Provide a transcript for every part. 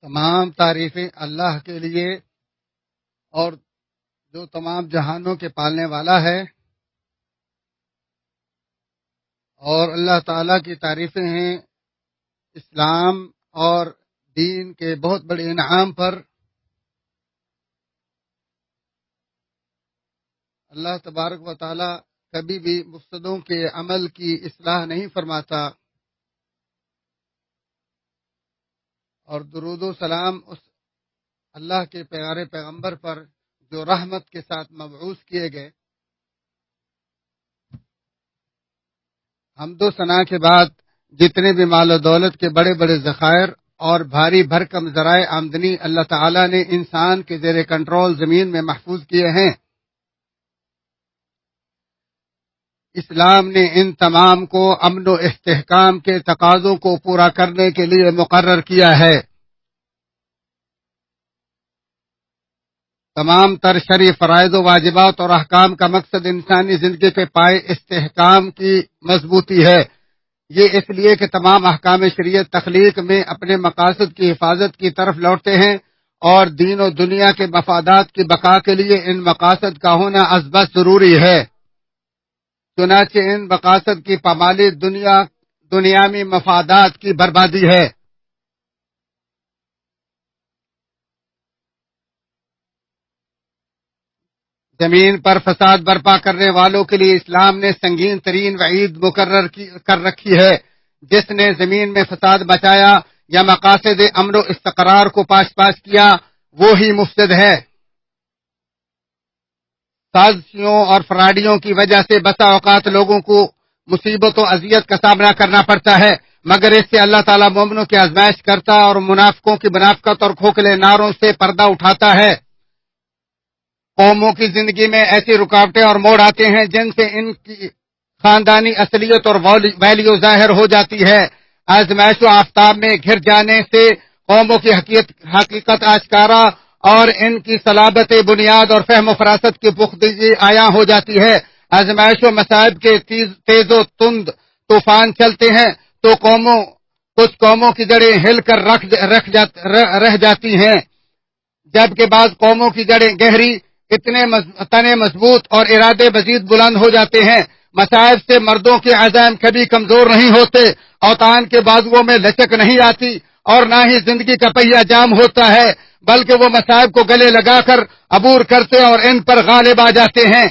تمام تعریفیں اللہ کے لیے اور جو تمام جہانوں کے پالنے والا ہے، اور اللہ تعالیٰ کی تعریفیں ہیں اسلام اور دین کے بہت بڑے انعام پر۔ اللہ تبارک و تعالیٰ کبھی بھی مفسدوں کے عمل کی اصلاح نہیں فرماتا، اور درود و سلام اس اللہ کے پیارے پیغمبر پر جو رحمت کے ساتھ مبعوث کیے گئے۔ حمد و ثنا کے بعد جتنے بھی مال و دولت کے بڑے بڑے ذخائر اور بھاری بھرکم ذرائع آمدنی اللہ تعالیٰ نے انسان کے زیر کنٹرول زمین میں محفوظ کیے ہیں، اسلام نے ان تمام کو امن و استحکام کے تقاضوں کو پورا کرنے کے لیے مقرر کیا ہے۔ تمام تر شرعی فرائض و واجبات اور احکام کا مقصد انسانی زندگی کے پائے استحکام کی مضبوطی ہے۔ یہ اس لیے کہ تمام احکام شریعت تخلیق میں اپنے مقاصد کی حفاظت کی طرف لوٹتے ہیں، اور دین و دنیا کے مفادات کی بقا کے لیے ان مقاصد کا ہونا ازبز ضروری ہے۔ چنانچہ ان مقاصد کی پامالی دنیاوی مفادات کی بربادی ہے۔ زمین پر فساد برپا کرنے والوں کے لیے اسلام نے سنگین ترین وعید مقرر کر رکھی ہے۔ جس نے زمین میں فساد مچایا یا مقاصد امن و استقرار کو پاش کیا، وہی مفسد ہے۔ سازشوں اور فراڈیوں کی وجہ سے بسا اوقات لوگوں کو مصیبت و اذیت کا سامنا کرنا پڑتا ہے، مگر اس سے اللہ تعالیٰ مومنوں کی آزمائش کرتا اور منافقوں کی منافقت اور کھوکھلے نعروں سے پردہ اٹھاتا ہے۔ قوموں کی زندگی میں ایسی رکاوٹیں اور موڑ آتے ہیں جن سے ان کی خاندانی اصلیت اور ویلیو ظاہر ہو جاتی ہے۔ آزمائش و آفتاب میں گھر جانے سے قوموں کی حقیقت آشکارا اور ان کی صلابت بنیاد اور فہم و فراست کی پختگی عیاں ہو جاتی ہے۔ آزمائش و مصائب کے تیز و تند طوفان چلتے ہیں تو کچھ قوموں کی جڑیں ہل کر رہ جاتی ہیں، جبکہ بعض قوموں کی جڑیں گہری، اتنے تنے مضبوط اور ارادے مزید بلند ہو جاتے ہیں۔ مصائب سے مردوں کے عزائم کبھی کمزور نہیں ہوتے، اوطان کے بازوؤں میں لچک نہیں آتی، اور نہ ہی زندگی کا پہیہ جام ہوتا ہے، بلکہ وہ مصائب کو گلے لگا کر عبور کرتے اور ان پر غالب آ جاتے ہیں۔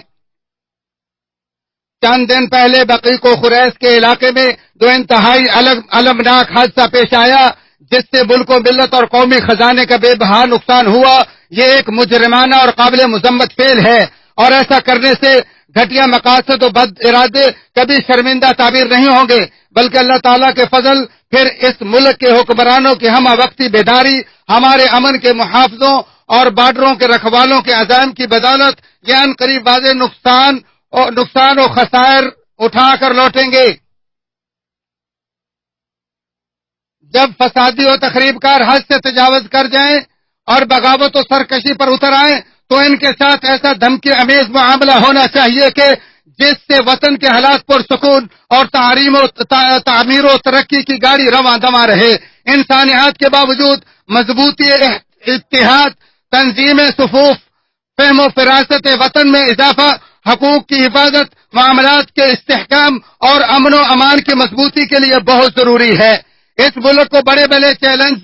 چند دن پہلے بقیع و خریس کے علاقے میں جو انتہائی المناک حادثہ پیش آیا، جس سے ملک و ملت اور قومی خزانے کا بے بہا نقصان ہوا، یہ ایک مجرمانہ اور قابل مذمت فعل ہے، اور ایسا کرنے سے گھٹیا مقاصد و بد ارادے کبھی شرمندہ تعبیر نہیں ہوں گے، بلکہ اللہ تعالیٰ کے فضل پھر اس ملک کے حکمرانوں کی ہمہ وقتی بیداری، ہمارے امن کے محافظوں اور بارڈروں کے رکھوالوں کے عزائم کی بدولت یہ ان قریب واضح نقصان و خسائر اٹھا کر لوٹیں گے۔ جب فسادی و تخریب کار حد سے تجاوز کر جائیں اور بغاوت و سرکشی پر اتر آئیں تو ان کے ساتھ ایسا دھمکی امیز معاملہ ہونا چاہیے کہ جس سے وطن کے حالات پر سکون اور تعمیر و ترقی کی گاڑی رواں دواں رہے۔ انسانیات کے باوجود مضبوطی، اتحاد، تنظیم صفوف، فہم و فراست وطن میں اضافہ، حقوق کی حفاظت، معاملات کے استحکام اور امن و امان کی مضبوطی کے لیے بہت ضروری ہے۔ اس ملک کو بڑے بڑے چیلنج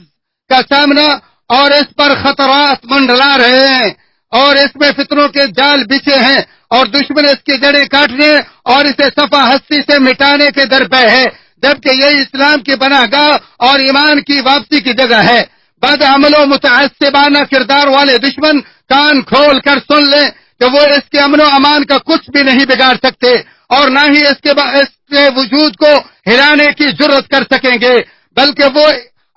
کا سامنا اور اس پر خطرات منڈلا رہے ہیں، اور اس میں فتنوں کے جال بچھے ہیں، اور دشمن اس کی جڑیں کاٹنے اور اسے صفحہ ہستی سے مٹانے کے درپے ہے، جبکہ یہ اسلام کی پناہ گاہ اور ایمان کی واپسی کی جگہ ہے۔ بد عمل و متعصبانہ کردار والے دشمن کان کھول کر سن لیں کہ وہ اس کے امن و امان کا کچھ بھی نہیں بگاڑ سکتے، اور نہ ہی اس کے وجود کو ہلانے کی جرت کر سکیں گے، بلکہ وہ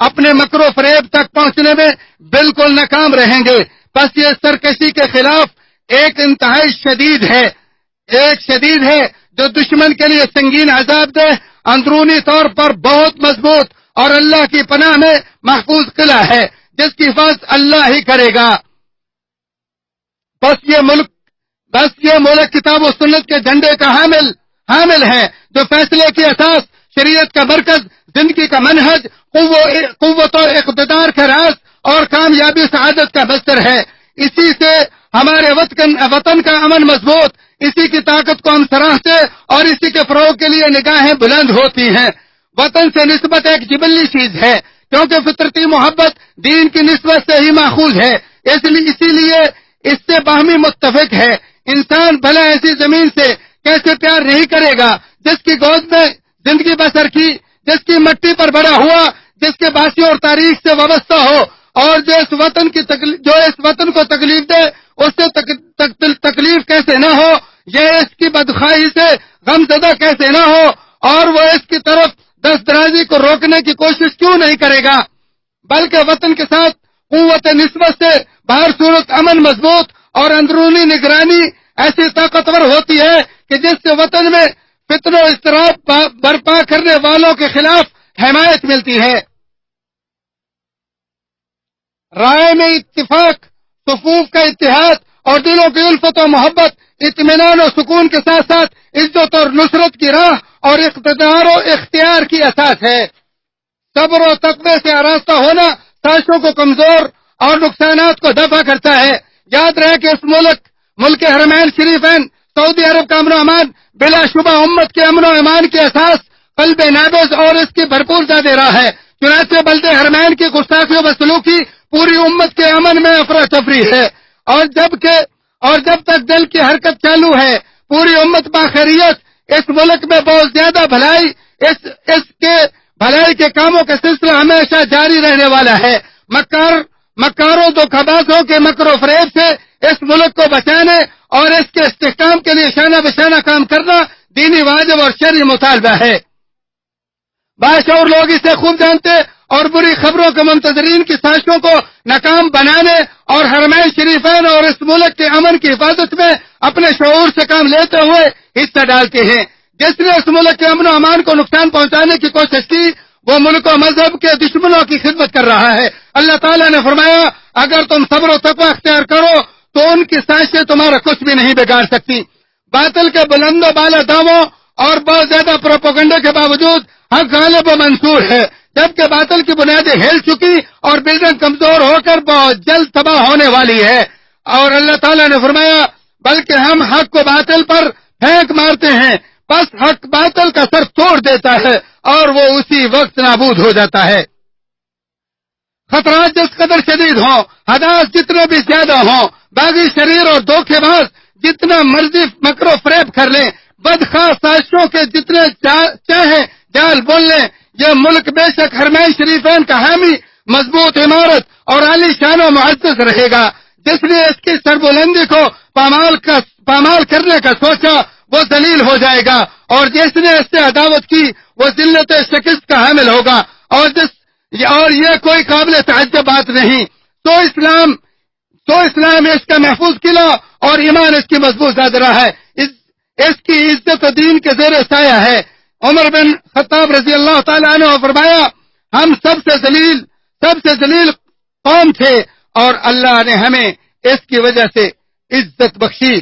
اپنے مکر و فریب تک پہنچنے میں بالکل ناکام رہیں گے۔ بس یہ سرکشی کے خلاف ایک انتہائی شدید ہے جو دشمن کے لیے سنگین عذاب دہ، اندرونی طور پر بہت مضبوط اور اللہ کی پناہ میں محفوظ قلعہ ہے، جس کی حفاظت اللہ ہی کرے گا۔ بس یہ ملک کتاب و سنت کے جھنڈے کا حامل ہے، جو فیصلے کی اساس، شریعت کا مرکز، زندگی کا منہج، قوت اور اقتدار کا راز اور کامیابی سعادت کا بستر ہے۔ اسی سے ہمارے وطن کا امن مضبوط، اسی کی طاقت کو ہم سراہتے اور اسی کے فروغ کے لیے نگاہیں بلند ہوتی ہیں۔ وطن سے نسبت ایک جبلی چیز ہے، کیونکہ فطرتی محبت دین کی نسبت سے ہی ماخوذ ہے، اسی لیے اس سے باہمی متفق ہے۔ انسان بھلا ایسی زمین سے کیسے پیار نہیں کرے گا جس کی گود میں زندگی بسر کی، جس کی مٹی پر بڑا ہوا، جس کے باسی اور تاریخ سے وابستہ ہو، اور جو اس وطن کو تکلیف دے اس سے تکلیف کیسے نہ ہو، یہ اس کی بدخواہی سے غم زدہ کیسے نہ ہو، اور وہ اس کی طرف دست درازی کو روکنے کی کوشش کیوں نہیں کرے گا، بلکہ وطن کے ساتھ قوت نسبت سے باہر صورت امن مضبوط اور اندرونی نگرانی ایسی طاقتور ہوتی ہے کہ جس سے وطن میں فتن و اضطراب برپا کرنے والوں کے خلاف حمایت ملتی ہے۔ رائے میں اتفاق، صفوف کا اتحاد اور دلوں کی الفت و محبت، اطمینان و سکون کے ساتھ ساتھ عزت اور نصرت کی راہ اور اقتدار و اختیار کی اساس ہے۔ صبر و تقوی سے آراستہ ہونا سازشوں کو کمزور اور نقصانات کو دفع کرتا ہے۔ یاد رہے کہ اس ملک حرمین شریفین سعودی عرب کا امن و امان بلا شبہ امت کے امن و امان کی اساس قلب نابض اور اس کی بھرپور زیادہ راہ ہے۔ چنانچہ بلد حرمین کی گستاخی و بدسلوکی پوری امت کے امن میں افراتفری ہے، اور جب تک دل کی حرکت چالو ہے پوری امت باخیریت۔ اس ملک میں بہت زیادہ اس کے بھلائی کے کاموں کا سلسلہ ہمیشہ جاری رہنے والا ہے۔ مکاروں دھوکہ بازوں کے مکر و فریب سے اس ملک کو بچانے اور اس کے استحکام کے لیے شانہ بشانہ کام کرنا دینی واجب اور شرعی مطالبہ ہے۔ باشعور لوگ اسے خوب جانتے اور بری خبروں کے منتظرین کی سازشوں کو ناکام بنانے اور حرمین شریفین اور اس ملک کے امن کی حفاظت میں اپنے شعور سے کام لیتے ہوئے حصہ ڈالتے ہیں۔ جس نے اس ملک کے امن و امان کو نقصان پہنچانے کی کوشش کی وہ ملک و مذہب کے دشمنوں کی خدمت کر رہا ہے۔ اللہ تعالیٰ نے فرمایا اگر تم صبر و تقوی اختیار کرو تو ان کی سازشیں تمہارا کچھ بھی نہیں بگاڑ سکتی۔ باطل کے بلند و بالا دعووں اور بہت زیادہ پروپیگنڈا کے باوجود حق غالب و منصور ہے، جبکہ باطل کی بنیادیں ہل چکی اور بلڈنگ کمزور ہو کر بہت جلد تباہ ہونے والی ہے۔ اور اللہ تعالیٰ نے فرمایا بلکہ ہم حق کو باطل پر پھینک مارتے ہیں، بس حق باطل کا سر توڑ دیتا ہے اور وہ اسی وقت نابود ہو جاتا ہے۔ خطرات جس قدر شدید ہوں، حدث جتنے بھی زیادہ ہوں، باغی شریر اور دھوکے باز جتنا مرضی مکر و فریب کر لیں، بدخواہ سازشوں کے جتنے چاہیں جال بول لیں، یہ ملک بے شک حرمین شریفین کا حامی، مضبوط عمارت اور عالی شان و معزز رہے گا۔ جس نے اس کی سربلندی کو پامال کرنے کا سوچا وہ ذلیل ہو جائے گا، اور جس نے اس سے عداوت کی وہ ذلت شکست کا حامل ہوگا، اور یہ کوئی قابل تعجب بات نہیں۔ تو اسلام اس کا محفوظ قلعہ اور ایمان اس کی مضبوط زادرہ ہے، اس کی عزت و دین کے زیر سایہ ہے۔ عمر بن خطاب رضی اللہ تعالیٰ عنہ فرمایا ہم سب سے ذلیل قوم تھے اور اللہ نے ہمیں اس کی وجہ سے عزت بخشی۔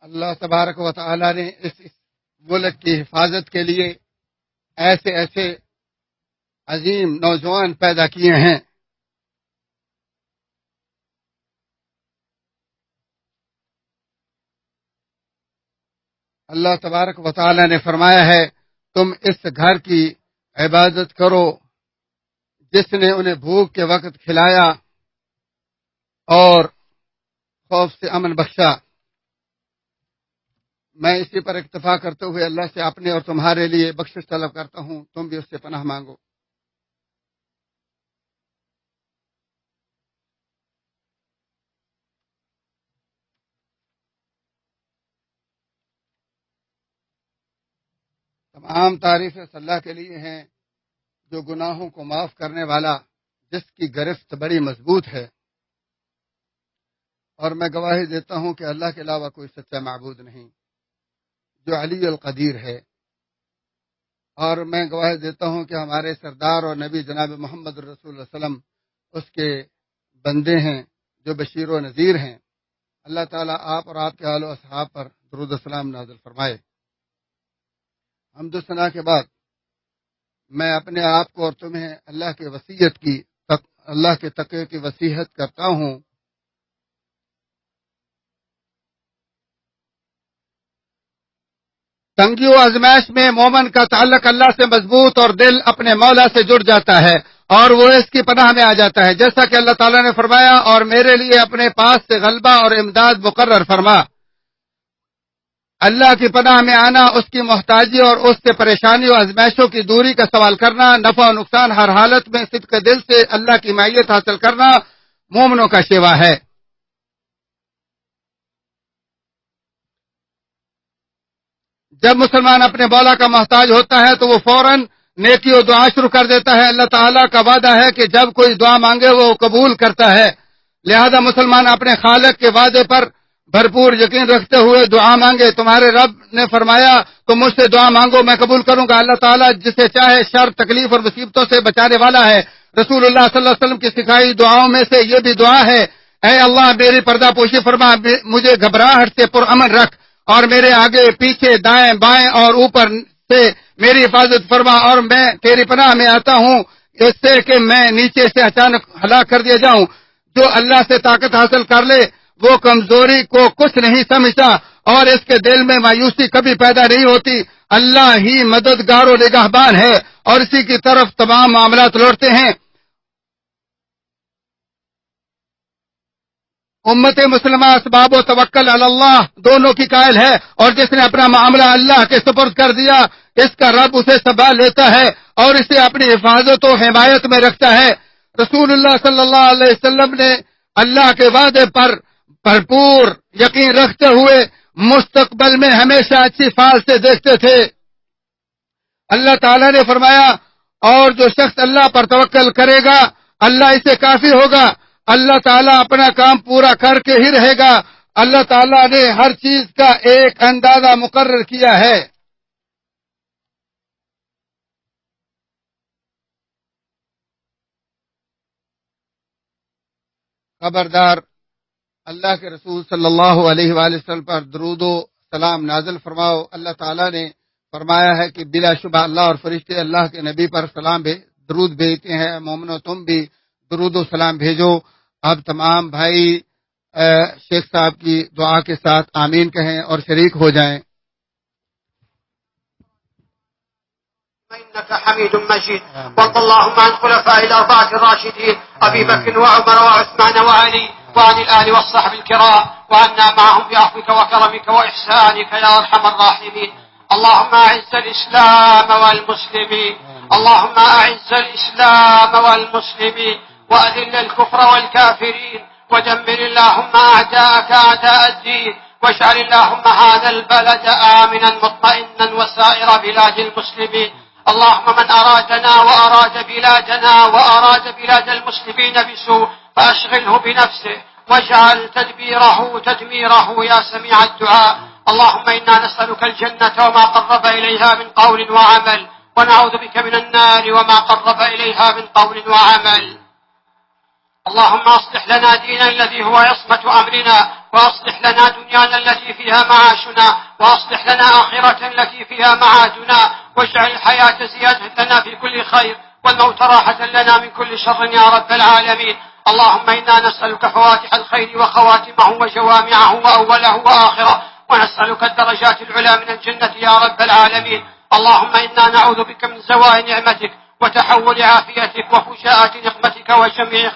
اللہ تبارک و تعالی نے اس ملک کی حفاظت کے لیے ایسے عظیم نوجوان پیدا کیے ہیں۔ اللہ تبارک و تعالی نے فرمایا ہے تم اس گھر کی عبادت کرو جس نے انہیں بھوک کے وقت کھلایا اور خوف سے امن بخشا۔ میں اسی پر اکتفا کرتے ہوئے اللہ سے اپنے اور تمہارے لیے بخشش طلب کرتا ہوں، تم بھی اس سے پناہ مانگو۔ تمام تعریفیں اللہ کے لیے ہیں جو گناہوں کو معاف کرنے والا، جس کی گرفت بڑی مضبوط ہے، اور میں گواہی دیتا ہوں کہ اللہ کے علاوہ کوئی سچا معبود نہیں، جو علی القدیر ہے۔ اور میں گواہی دیتا ہوں کہ ہمارے سردار اور نبی جناب محمد رسول اللہ علیہ وسلم اس کے بندے ہیں جو بشیر و نذیر ہیں۔ اللہ تعالیٰ آپ اور آپ کے آل و اصحاب پر درود و سلام نازل فرمائے۔ حمد و ثنا کے بعد میں اپنے آپ کو اور تمہیں اللہ کے تقوی کی وصیت کرتا ہوں۔ تنگی و ازمائش میں مومن کا تعلق اللہ سے مضبوط اور دل اپنے مولا سے جڑ جاتا ہے اور وہ اس کی پناہ میں آ جاتا ہے، جیسا کہ اللہ تعالیٰ نے فرمایا اور میرے لیے اپنے پاس سے غلبہ اور امداد مقرر فرما۔ اللہ کی پناہ میں آنا، اس کی محتاجی اور اس سے پریشانی و ازمائشوں کی دوری کا سوال کرنا، نفع و نقصان ہر حالت میں صدق دل سے اللہ کی معیت حاصل کرنا مومنوں کا شیوا ہے۔ جب مسلمان اپنے مولا کا محتاج ہوتا ہے تو وہ فوراً نیکی و دعا شروع کر دیتا ہے۔ اللہ تعالیٰ کا وعدہ ہے کہ جب کوئی دعا مانگے وہ قبول کرتا ہے، لہذا مسلمان اپنے خالق کے وعدے پر بھرپور یقین رکھتے ہوئے دعا مانگے۔ تمہارے رب نے فرمایا تم مجھ سے دعا مانگو میں قبول کروں گا۔ اللہ تعالیٰ جسے چاہے شر، تکلیف اور مصیبتوں سے بچانے والا ہے۔ رسول اللہ صلی اللہ علیہ وسلم کی سکھائی دعاؤں میں سے یہ بھی دعا ہے، اے اللہ میری پردہ پوشی فرما، مجھے گھبراہٹ سے پرامن رکھ اور میرے آگے پیچھے دائیں بائیں اور اوپر سے میری حفاظت فرما، اور میں تیری پناہ میں آتا ہوں اس سے کہ میں نیچے سے اچانک ہلاک کر دیا جاؤں۔ جو اللہ سے طاقت حاصل کر لے وہ کمزوری کو کچھ نہیں سمجھتا اور اس کے دل میں مایوسی کبھی پیدا نہیں ہوتی۔ اللہ ہی مددگار و نگہبان ہے اور اسی کی طرف تمام معاملات لوٹتے ہیں۔ امت مسلمہ اسباب و توکل علی اللہ دونوں کی قائل ہے، اور جس نے اپنا معاملہ اللہ کے سپرد کر دیا اس کا رب اسے سنبھال لیتا ہے اور اسے اپنی حفاظت و حمایت میں رکھتا ہے۔ رسول اللہ صلی اللہ علیہ وسلم نے اللہ کے وعدے پر بھرپور یقین رکھتے ہوئے مستقبل میں ہمیشہ اچھی فال سے دیکھتے تھے۔ اللہ تعالیٰ نے فرمایا اور جو شخص اللہ پر توکل کرے گا اللہ اسے کافی ہوگا۔ اللہ تعالیٰ اپنا کام پورا کر کے ہی رہے گا۔ اللہ تعالیٰ نے ہر چیز کا ایک اندازہ مقرر کیا ہے۔ خبردار، اللہ کے رسول صلی اللہ علیہ وآلہ وسلم پر درود و سلام نازل فرماؤ۔ اللہ تعالیٰ نے فرمایا ہے کہ بلا شبہ اللہ اور فرشتے اللہ کے نبی پر درود بھیجتے ہیں۔ مومنو تم بھی درود و سلام بھیجو۔ اب تمام بھائی شیخ صاحب کی دعا کے ساتھ آمین کہیں اور شریک ہو جائیں۔ إنك حميد مجيد. وارض اللهم عن خلفاء الأربعة الراشدين أبي بكر وعمر وعثمان وعلي وعن الآل والصحب الكرام وعنا معهم بعفوك وكرمك وإحسانك يا أرحم الراحمين. اللهم أعز الإسلام والمسلمين، اللهم أعز الإسلام والمسلمين وأذل الكفر والكافرين ودمر اللهم أعداءك أعداء الدين واجعل اللهم هذا البلد آمنا مطمئنا وسائر بلاد المسلمين. اللهم من أرادنا وأراد بلادنا وأراد بلاد المسلمين بسوء فأشغله بنفسه واجعل تدميره يا سميع الدعاء. اللهم إنا نسألك الجنة وما قرب إليها من قول وعمل ونعوذ بك من النار وما قرب إليها من قول وعمل. اللهم أصلح لنا دينا الذي هو عصمة أمرنا وأصلح لنا دنيانا التي فيها معاشنا وأصلح لنا آخرة التي فيها معادنا واجعل الحياة زيادة لنا في كل خير والموت راحة لنا من كل شر يا رب العالمين. اللهم إنا نسألك فواتح الخير وخواتمه وجوامعه وأوله وآخره ونسألك الدرجات العلى من الجنة يا رب العالمين. اللهم إنا نعوذ بك من زوال نعمتك وتحول عافيتك وفجاءة نقمتك وجميع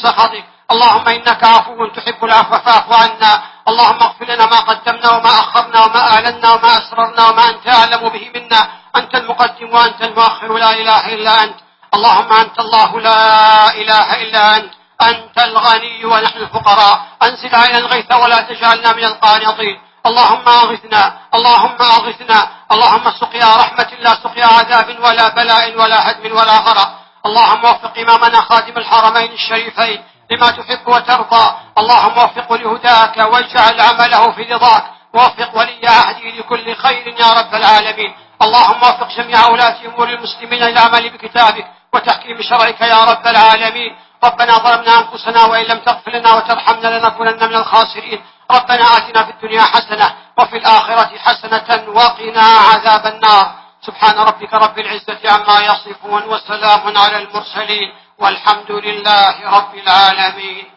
سخطك. اللهم إنك عفو تحب العفو فاعف عنا. اللهم اغفر لنا ما قدمنا وما أخرنا وما أعلنا وما أسررنا وما أنت أعلم به منا. أنت المقدم وأنت المؤخر لا إله إلا أنت. اللهم أنت الله لا إله إلا أنت. أنت الغني ونحن الفقراء. أنزل علينا الغيث ولا تجعلنا من القانطين. اللهم أغثنا اللهم أغثنا. اللهم سقيا رحمة لا سقيا عذاب ولا بلاء ولا هدم ولا غرق. اللهم وفق إمامنا خادم الحرمين الشريفين لما تحب وترضى. اللهم وفقه لهداك واجعل عمله في رضاك ووفق ولي عهده لكل خير يا رب العالمين. اللهم وفق جميع ولاة أمور المسلمين للعمل بكتابك وتحكيم شرعك يا رب العالمين. ربنا ظلمنا أنفسنا وإن لم تغفر لنا وترحمنا لنكونن من الخاسرين. ربنا آتنا في الدنيا حسنة وفي الآخرة حسنة وقنا عذاب النار. سبحان ربك رب العزة عما يصفون وسلام على المرسلين والحمد لله رب العالمين.